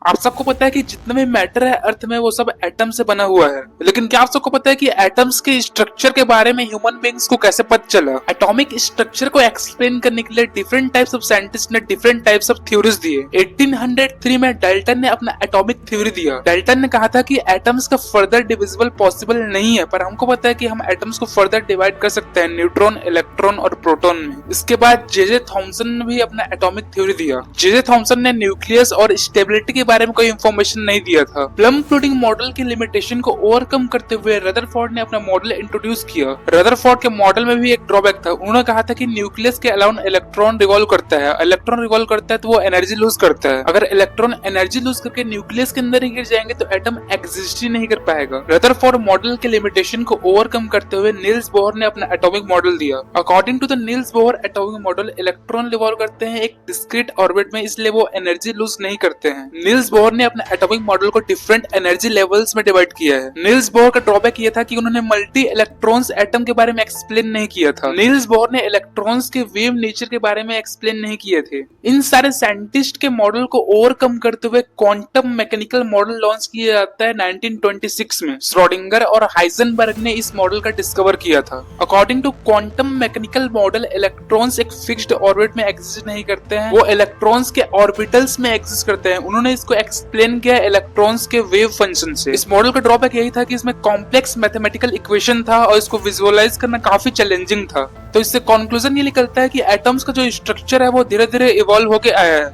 आप सबको पता है कि जितना भी मैटर है अर्थ में वो सब एटम से बना हुआ है, लेकिन क्या आप सबको पता है कि एटम्स के स्ट्रक्चर के बारे में ह्यूमन बींग्स को कैसे पता चला? एटॉमिक स्ट्रक्चर को एक्सप्लेन करने के लिए डिफरेंट टाइप्स ऑफ साइंटिस्ट ने डिफरेंट टाइप्स ऑफ थ्योरीज दिए। 1803 में डाल्टन ने अपना एटॉमिक थ्योरी दिया। डाल्टन ने कहा था कि एटम्स का फर्दर डिविजिबल पॉसिबल नहीं है, पर हमको पता है कि हम एटम्स को फर्दर डिवाइड कर सकते हैं न्यूट्रॉन, इलेक्ट्रॉन और प्रोटॉन में। इसके बाद जे थॉमसन ने भी अपना एटॉमिक थ्योरी दिया। जे थॉमसन ने न्यूक्लियस और स्टेबिलिटी के बारे में कोई इंफॉर्मेशन नहीं दिया था। प्लम पुडिंग मॉडल की लिमिटेशन को ओवरकम करते हुए रदरफोर्ड ने अपना मॉडल इंट्रोड्यूस किया। रदरफोर्ड के मॉडल में भी एक ड्रॉबैक था। उन्होंने कहा था कि न्यूक्लियस के अलावा इलेक्ट्रॉन रिवॉल्व करता है, इलेक्ट्रॉन रिवॉल्व करता है तो वो एनर्जी लूज करता है। अगर इलेक्ट्रॉन एनर्जी लूज करके न्यूक्लियस के अंदर ही गिर जाएंगे तो एटम एग्जिस्ट ही नहीं कर पाएगा। रदरफोर्ड मॉडल के लिमिटेशन को ओवरकम करते हुए नील्स बोहर ने अपना एटॉमिक मॉडल दिया। According to the Niels Bohr atomic model, electron revolve करते हैं एक डिस्क्रीट ऑर्बिट में, इसलिए वो एनर्जी लूज नहीं करते हैं। नील्स बोहर ने अपने एटॉमिक मॉडल को डिफरेंट एनर्जी लेवल्स में डिवाइड किया है। नील्स बोहर का ड्रॉबैक ये था कि उन्होंने मल्टी इलेक्ट्रॉन्स एटम के बारे में एक्सप्लेन नहीं किया था। नील्स बोहर ने इलेक्ट्रॉन्स के वेव नेचर के बारे में एक्सप्लेन नहीं किए थे। इन सारे साइंटिस्ट के मॉडल को ओवरकम करते हुए क्वांटम मैकेनिकल मॉडल लॉन्च किया जाता है 1926 में। श्रोडिंगर और हाइजेनबर्ग ने इस मॉडल का डिस्कवर किया था। According to quantum mechanical model, electrons एक फिक्स्ड ऑर्बिट में एग्जिस्ट नहीं करते हैं, वो इलेक्ट्रॉन्स के ऑर्बिटल्स में एग्जिस्ट करते हैं। उन्होंने इसको एक्सप्लेन किया इलेक्ट्रॉन्स के वेव फंक्शन से। इस मॉडल का ड्रॉबैक यही था कि इसमें कॉम्प्लेक्स मैथमेटिकल इक्वेशन था और इसको विजुअलाइज करना काफी चैलेंजिंग था। तो इससे कंक्लूजन ये निकलता है कि एटम्स का जो स्ट्रक्चर है वो धीरे धीरे इवॉल्व होके आया है।